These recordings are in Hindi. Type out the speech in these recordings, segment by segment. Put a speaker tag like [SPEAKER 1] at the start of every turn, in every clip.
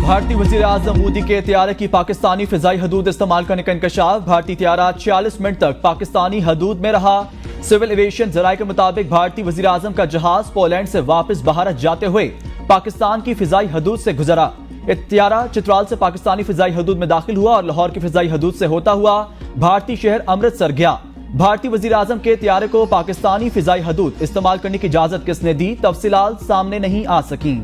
[SPEAKER 1] भारतीय वजीर आजम मोदी के तैयारे की पाकिस्तानी फिजाई हदूद इस्तेमाल करने का इंकशाफ। भारतीय तैयारा 46 मिनट तक पाकिस्तानी हदूद में रहा। सिविल एविएशन जराये के मुताबिक भारतीय वजीर आजम का जहाज पोलैंड से वापस भारत जाते हुए पाकिस्तान की फिजाई हदूद से गुजरा। तैयारा चित्राल से पाकिस्तानी फिजाई हदूद में दाखिल हुआ और लाहौर की फिजाई हदूद से होता हुआ भारतीय शहर अमृतसर गया। भारतीय वजीर आजम के तैयारे को पाकिस्तानी फिजाई हदूद इस्तेमाल करने की इजाजत किसने दी, तफसीलात सामने नहीं आ सकी।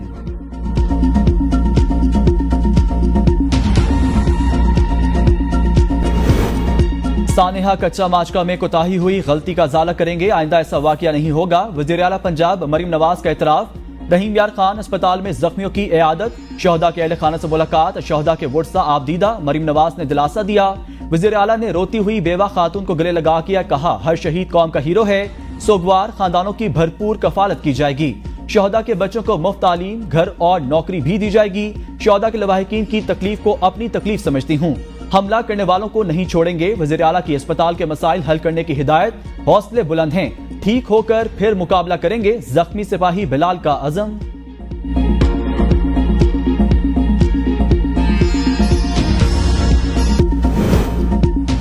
[SPEAKER 1] सानेहा कच्चा माचका में कोताही हुई, गलती का ज़ाला करेंगे, आइंदा ऐसा वाकया नहीं होगा। वज़ीर आला पंजाब मरीम नवाज का एतराफ। रहीम यार खान अस्पताल में जख्मियों की इयादत, शहदा के अहले खाना से मुलाकात, शहदा के वुरसा आबदीदा। मरीम नवाज ने दिलासा दिया। वज़ीर आला ने रोती हुई बेवा खातून को गले लगा किया, कहा हर शहीद कौम का हीरो है, सोगवार खानदानों की भरपूर कफालत की जाएगी। शहदा के बच्चों को मुफ्त तालीम, घर और नौकरी भी दी जाएगी। शहदा के लवाहिकीन की तकलीफ को अपनी तकलीफ समझती हूँ, हमला करने वालों को नहीं छोड़ेंगे। वज़ीर आला की अस्पताल के मसाइल हल करने की हिदायत, हौसले बुलंद हैं, ठीक होकर फिर मुकाबला करेंगे। जख्मी सिपाही बिलाल का अज़म।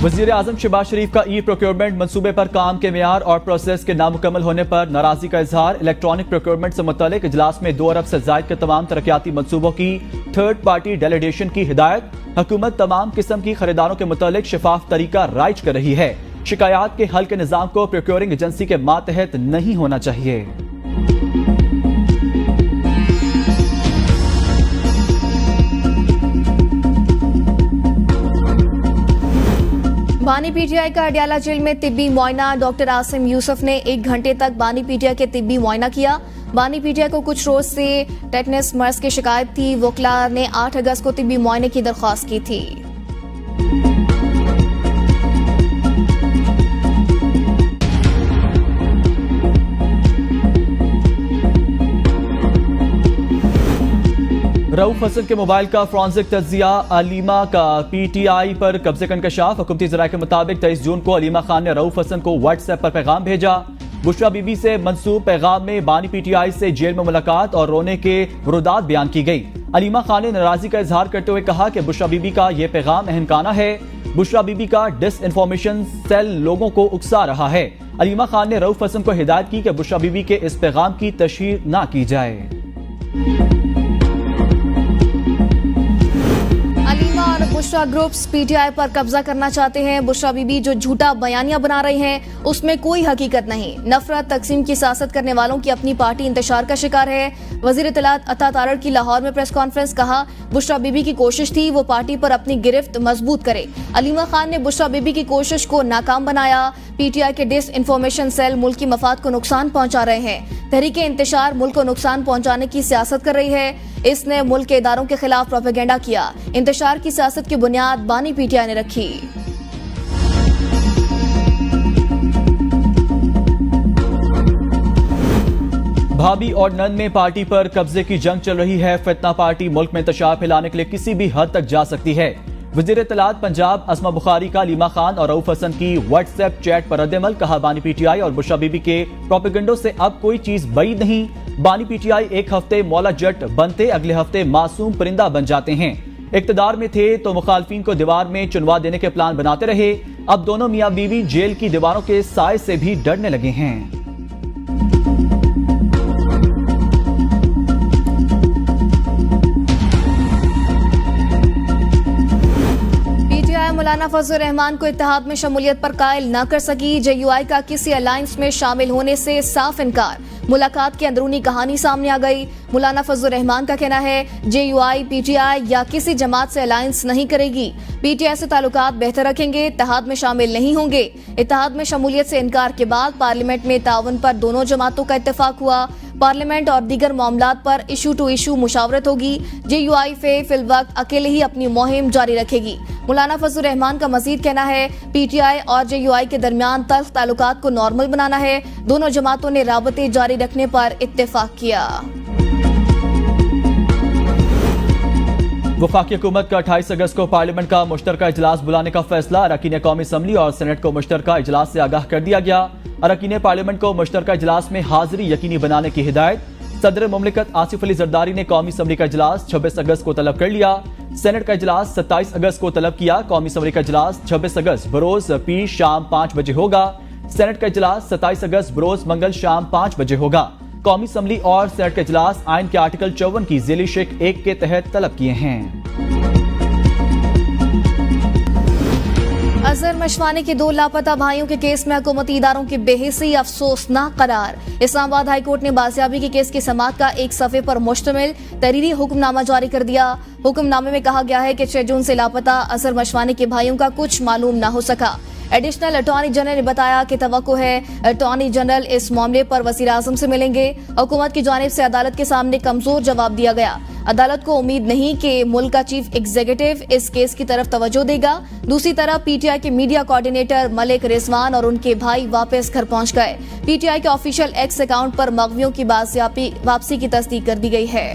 [SPEAKER 1] वज़ीर आज़म शहबाज शरीफ का ई प्रोक्योरमेंट मंसूबे पर काम के मेयार और प्रोसेस के नामुकम्मल होने पर नाराजगी का इजहार। इलेक्ट्रॉनिक प्रोक्योरमेंट से मुतल्लिक इजलास में 2 अरब से जायद के तमाम तरक्याती मंसूबों की थर्ड पार्टी डेलीगेशन की हिदायत। हुकूमत तमाम किस्म की खरीदारों के मुतालिक शफाफ तरीका राइज कर रही है। शिकायत के हल के निजाम को प्रोक्योरिंग एजेंसी के मातहत नहीं होना चाहिए।
[SPEAKER 2] बानी पीटीआई का अडियाला जेल में तिब्बी मुआयना। डॉक्टर आसिम यूसुफ ने 1 घंटे तक बानी पीटीआई के तिब्बी मुआयना किया। बानी पीटीआई को कुछ रोज से टेटनस मर्ज की शिकायत थी। वकला ने 8 अगस्त को तिब्बी मुआयने की दरख्वास्त की थी।
[SPEAKER 1] रऊफ हसन के मोबाइल का फॉरेंसिक तज्जिया। अलीमा का पीटीआई पर कब्जे का इंकशाफ। हुकूमती ज़राए के मुताबिक 23 जून को अलीमा खान ने रऊफ हसन को व्हाट्सएप पर पैगाम भेजा। बुशरा बीबी से मंसूब पैगाम में बानी पीटीआई से जेल में मुलाकात और रोने के रुदात बयान की गई। अलीमा खान ने नाराजगी का इजहार करते हुए कहा कि बुशरा बीबी का यह पैगाम अहमकाना है। बुशरा बीबी का डिस इन्फॉर्मेशन सेल लोगों को उकसा रहा है। अलीमा खान ने रऊफ हसन को हिदायत की कि बुशरा बीबी के इस पैगाम की तशहीर ना की जाए।
[SPEAKER 2] और बुशरा ग्रुप्स पीटीआई पर कब्जा करना चाहते हैं। बुशरा बीबी जो झूठा बयानियां बना रहे हैं उसमें कोई हकीकत नहीं। नफरत तकसीम की सियासत करने वालों की अपनी पार्टी इंतशार का शिकार है। वजीर इत्तलात अता तारड़ की लाहौर में प्रेस कॉन्फ्रेंस, कहा बुशरा बीबी की कोशिश थी वो पार्टी पर अपनी गिरफ्त मजबूत करे। अलीमा खान ने बुशरा बीबी की कोशिश को नाकाम बनाया। पीटीआई के डिस इन्फॉर्मेशन सेल मुल्क की मफाद को नुकसान पहुंचा रहे हैं। तहरीके इंतशार मुल्क को नुकसान पहुंचाने की सियासत कर रही है। इसने मुल्क के इदारों के खिलाफ प्रोपेगेंडा किया। इंतशार की सियासत की बुनियाद बानी पीटीआई ने रखी।
[SPEAKER 1] भाभी और नंद में पार्टी पर कब्जे की जंग चल रही है। फितना पार्टी मुल्क में इंतशार फैलाने के लिए किसी भी हद तक जा सकती है। वज़ीर इत्तलात पंजाब अस्मा बुखारी का अलीमा खान और रऊफ हसन की व्हाट्सएप चैट पर रद्द-ए-अमल, कहा बानी पीटीआई और बुशरा बीबी के प्रोपेगेंडो से अब कोई चीज बईद नहीं। बानी पीटीआई एक हफ्ते मौला जट बनते, अगले हफ्ते मासूम परिंदा बन जाते हैं। इक्तदार में थे तो मुखालफिन को दीवार में चुनवा देने के प्लान बनाते रहे। अब दोनों मियां बीवी जेल की दीवारों के साए से भी डरने लगे हैं।
[SPEAKER 2] मौलाना फजल रहमान को इत्तेहाद में शमूलियत पर कायल न कर सकी। जेयूआई का किसी अलायंस में शामिल होने से साफ इनकार। मुलाकात की अंदरूनी कहानी सामने आ गई। मौलाना फजल रहमान का कहना है जेयूआई पीटीआई या किसी जमात से अलायंस नहीं करेगी। पीटीआई से ताल्लुकात बेहतर रखेंगे, इत्तेहाद में शामिल नहीं होंगे। इत्तेहाद में शमूलियत से इनकार के बाद पार्लियामेंट में ताउन पर दोनों जमातों का इत्तेफाक हुआ। पार्लियामेंट और दीगर मामलात पर इशू टू इशू मुशावरत होगी। जेयूआई फिल वक्त अकेले ही अपनी मुहिम जारी रखेगी। मौलाना फजल रहमान का मजीद कहना है पीटीआई और जेयूआई के दरमियान तल्ख ताल्लुकात को नॉर्मल बनाना है। दोनों जमातों ने राबते जारी रखने पर इत्तेफाक किया।
[SPEAKER 1] वफाकी हुकूमत का 28 अगस्त को पार्लियामेंट का मुश्तरका इजलास बुलाने का फैसला। अरकान कौमी असम्बली और सेनेट को मुश्तरका इजलास से आगाह कर दिया गया। अरकान पार्लियामेंट को मुश्तरका इजलास में हाजिरी यकीनी बनाने की हिदायत। सदर मुमलिकत आसिफ अली जरदारी ने कौमी असम्बली का इजलास 26 अगस्त को तलब कर लिया। सेनेट का इजलास 27 अगस्त को तलब किया। कौमी असम्बली का इजलास 26 अगस्त बरोज पीर शाम 5 बजे होगा। सेनेट का इजलास 27 अगस्त बरोज मंगल शाम 5 बजे होगा। कौमी असम्बली और सेनेट का इजलास आइन के आर्टिकल 54 की ज़ेली शेख 1 के तहत तलब किए हैं।
[SPEAKER 2] अजहर मशवानी के 2 लापता भाइयों के केस में हुकूमती इदारों की बेहिसी अफसोसनाक करार। इस्लामाबाद हाई कोर्ट ने बाजियाबी के केस की समाअत का 1 सफ़े पर मुश्तमिल तहरीरी हुक्मनामा जारी कर दिया। हुक्मनामे में कहा गया है कि 6 जून से लापता अजहर मशवानी के भाइयों का कुछ मालूम न हो सका। एडिशनल अटॉर्नी जनरल ने बताया कि तवक्को है अटॉर्नी जनरल इस मामले पर वज़ीर आज़म से मिलेंगे। हुकूमत की जानिब से अदालत के सामने कमजोर जवाब दिया गया। अदालत को उम्मीद नहीं कि मुल्क का चीफ एग्जीक्यूटिव इस केस की तरफ तवज्जो देगा। दूसरी तरफ पीटीआई के मीडिया कोऑर्डिनेटर मलिक रिजवान और उनके भाई वापस घर पहुंच गए। पीटीआई के ऑफिशियल एक्स अकाउंट पर मगवियों की वापसी की तस्दीक कर दी गई है।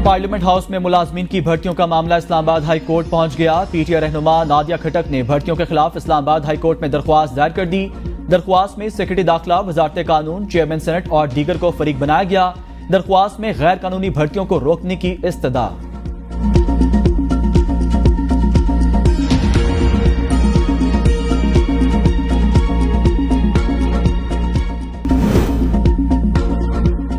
[SPEAKER 1] पार्लियामेंट हाउस में मुलाजमीन की भर्तियों का मामला इस्लामाबाद हाई कोर्ट पहुंच गया। पीटीआई रहनुमा नादिया खटक ने भर्तियों के खिलाफ इस्लामाबाद हाई कोर्ट में दरख्वास्त दायर कर दी। दरख्वास्त में सेक्रेटरी दाखिला, वजारत कानून, चेयरमैन सेनेट और दीगर को फरीक बनाया गया। दरख्वास्त में गैर कानूनी भर्तियों को रोकने की इस्तदा।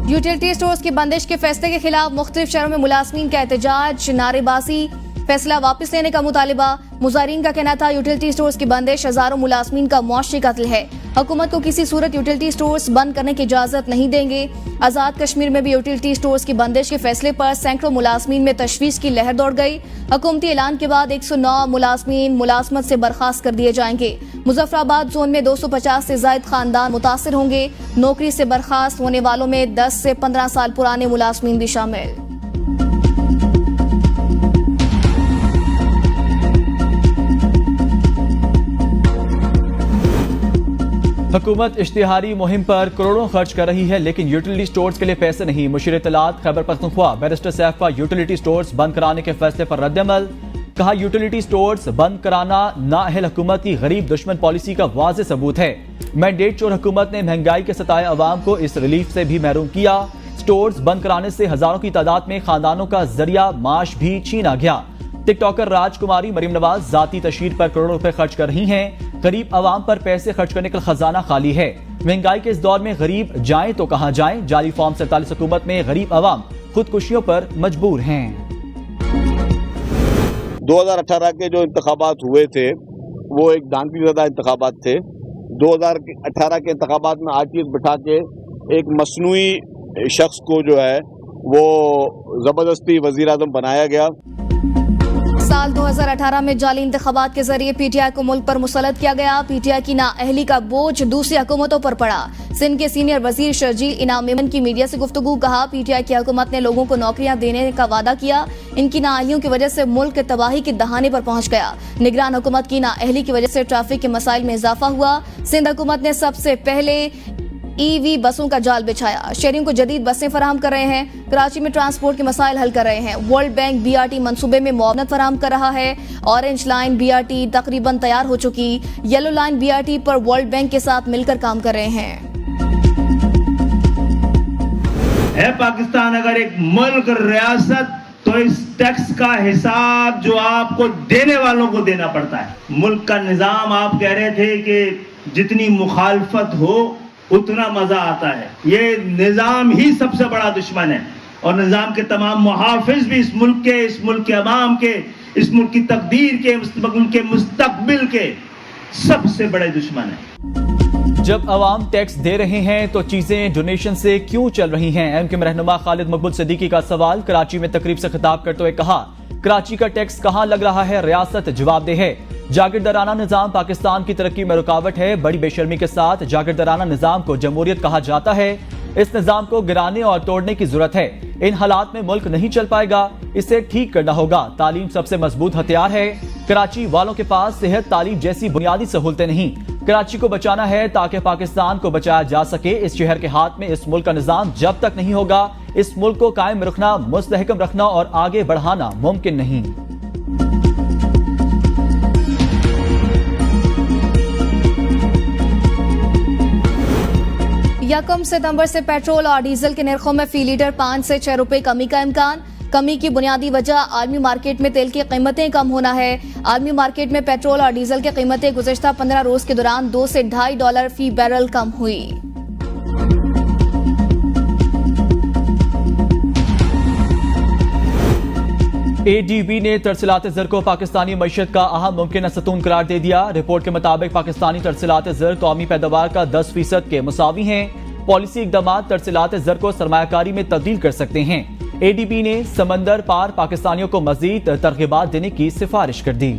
[SPEAKER 2] यूटिलिटी स्टोर्स की बंदिश के फैसले के खिलाफ मुख्तलिफ शहरों में मुलाजमीन का एहतजाज, नारेबाजी, फैसला वापस लेने का मुतालिबा। मुजाहिरीन का कहना था यूटिलिटी स्टोर्स की बंदिश हजारों मुलाजमीन का मुआशी कत्ल है। हुकूमत को किसी सूरत यूटिलिटी स्टोर्स बंद करने की इजाजत नहीं देंगे। आजाद कश्मीर में भी यूटिलिटी स्टोर्स की बंदिश के फैसले पर सैकड़ों मुलाजमीन में तशवीश की लहर दौड़ गई। हुकूमती ऐलान के बाद 109 मुलाजमीन मुलाजमत से बर्खास्त कर दिए जाएंगे। मुजफ्फराबाद जोन में 250 से जायद खानदान मुतासिर होंगे। नौकरी से बर्खास्त होने वालों में 10 से 15 साल पुराने मुलाजमीन भी शामिल।
[SPEAKER 1] हुकूमत इश्तिहारी मुहिम पर करोड़ों खर्च कर रही है, लेकिन यूटिलिटी स्टोर्स के लिए पैसे नहीं। मुशीर इत्तलात खैबर पख्तूनख्वा बैरिस्टर सैफ का यूटिलिटी स्टोर्स बंद कराने के फैसले पर रद्दअमल। कहा, यूटिलिटी स्टोर्स बंद कराना नाअहल हुकूमत की गरीब दुश्मन पॉलिसी का वाज़ेह सबूत है। मैंडेट चोर हुकूमत ने महंगाई के सताए अवाम को इस रिलीफ से भी महरूम किया। स्टोर्स बंद कराने से हजारों की तादाद में खानदानों का जरिया माश भी छीना गया। टिकटॉकर राजकुमारी मरीम नवाज जाती तशहीर पर करोड़ों रुपए खर्च कर रही हैं। गरीब आवाम पर पैसे खर्च करने का खजाना खाली है। महंगाई के इस दौर में गरीब जाएं तो कहां जाएं। जाली फॉर्म 47 हुकूमत में गरीब आवाम खुदकुशियों पर मजबूर हैं।
[SPEAKER 3] 2018 के जो इंतखाबात हुए थे वो एक दानपीज़दा इंतखाबात थे। 2018 के इंतखाबात में आरटीएस बिठा के एक मसनूई शख्स को जो है वो जबरदस्ती वजीर आज़म बनाया गया।
[SPEAKER 2] साल 2018 में जाली इंतखाबात के जरिए पीटीआई को मुल्क पर मुसल्लत किया गया। पीटीआई की नाअहली का बोझ दूसरी हुकूमतों पर पड़ा। सिंध के सीनियर वजीर शर्जील इनाम मेमन की मीडिया से गुफ्तगू। कहा, पीटीआई की हुकूमत ने लोगों को नौकरियां देने का वादा किया। इनकी नाअहलियों की वजह से मुल्क तबाही के दहाने पर पहुंच गया। निगरान हुकूमत की नाअहली की वजह से ट्रैफिक के मसाइल में इजाफा हुआ। सिंध हुकूमत ने सबसे पहले ईवी बसों का जाल बिछाया। शहरियों को जदीद बसें फराहम कर रहे हैं। कराची में ट्रांसपोर्ट के मसाइल हल कर रहे हैं। वर्ल्ड बैंक बीआरटी मंसूबे में मुआवनत फराहम कर रहा है। ऑरेंज लाइन बीआरटी तकरीबन तैयार हो चुकी। येलो लाइन बीआरटी पर वर्ल्ड बैंक के साथ मिलकर काम कर रहे हैं।
[SPEAKER 4] है पाकिस्तान अगर एक मुल्क रियासत, तो इस टैक्स का हिसाब जो आपको देने वालों को देना पड़ता है। मुल्क का निजाम, आप कह रहे थे कि जितनी मुखालफत हो उतना मजा आता है। ये निजाम ही सबसे बड़ा दुश्मन है और निजाम के तमाम मुहाफिज भी इस मुल्क के अवाम के, इस मुल्क की तकदीर के, इस मुल्क के मुस्तकबिल के सबसे बड़े दुश्मन है।
[SPEAKER 1] जब अवाम टैक्स दे रहे हैं तो चीजें डोनेशन से क्यों चल रही हैं? एमक्यूएम रहनुमा खालिद मकबूल सिद्दीकी का सवाल। कराची में तकरीब से खिताब करते हुए कहा, कराची का टैक्स कहां लग रहा है, रियासत जवाबदेह है। जागीरदाराना निजाम पाकिस्तान की तरक्की में रुकावट है। बड़ी बेशर्मी के साथ जागीरदाराना निजाम को जमहूरियत कहा जाता है। इस निजाम को गिराने और तोड़ने की जरूरत है। इन हालात में मुल्क नहीं चल पाएगा, इसे ठीक करना होगा। तालीम सबसे मजबूत हथियार है। कराची वालों के पास सेहत, तालीम जैसी बुनियादी सहूलतें नहीं। कराची को बचाना है ताकि पाकिस्तान को बचाया जा सके। इस शहर के हाथ में इस मुल्क का निजाम जब तक नहीं होगा, इस मुल्क को कायम रखना, मुस्तहकम रखना और आगे बढ़ाना मुमकिन नहीं।
[SPEAKER 2] यकम सितंबर से पेट्रोल और डीजल के निर्खों में फी लीटर 5 से 6 रुपए कमी का इम्कान। कमी की बुनियादी वजह आलमी मार्केट में तेल की कीमतें कम होना है। आलमी मार्केट में पेट्रोल और डीजल की कीमतें गुज़िश्ता 15 रोज के दौरान $2 से $2.5 फी बैरल कम हुई।
[SPEAKER 1] ADB ने तरसीलात ज़र को पाकिस्तानी मईशत का अहम मुमकिन सतून करार दे दिया। रिपोर्ट के मुताबिक पाकिस्तानी तरसीलात ज़र कौमी पैदावार का 10% के मुसावी हैं। पॉलिसी इकदाम तरसीलात ज़र को सरमायाकारी में तब्दील कर सकते हैं। ADB ने समंदर पार पाकिस्तानियों को मजीद तरगीबात देने की सिफारिश कर दी।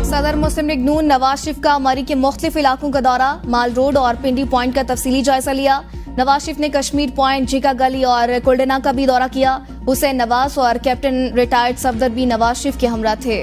[SPEAKER 2] सदर मुस्लिम लीग नून नवाज शरीफ का मरी के मुख्तलिफ इलाकों का दौरा, माल रोड और पिंडी पॉइंट का तफसीली जायजा लिया। नवाज शरीफ ने कश्मीर पॉइंट, जीका गली और कुल्डना का भी दौरा किया। हुसैन नवाज और कैप्टन रिटायर्ड सफदर भी नवाज शरीफ के हमरा थे।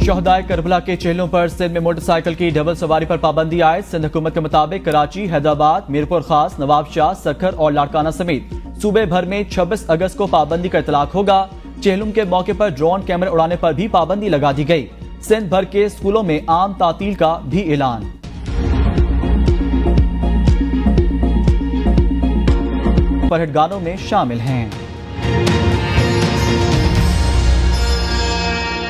[SPEAKER 1] शहदाए करबला के चेहलों पर सिंध में मोटरसाइकिल की डबल सवारी पर पाबंदी आए। सिंध हुकूमत के मुताबिक कराची, हैदराबाद, मीरपुर खास, नवाबशाह, सखर और लाड़काना समेत सूबे भर में 26 अगस्त को पाबंदी का इतलाक होगा। चेहलुम के मौके पर ड्रोन कैमरे उड़ाने पर भी पाबंदी लगा दी गई। सिंध भर के स्कूलों में आम तातील का भी ऐलान। परहेटगारों में शामिल हैं।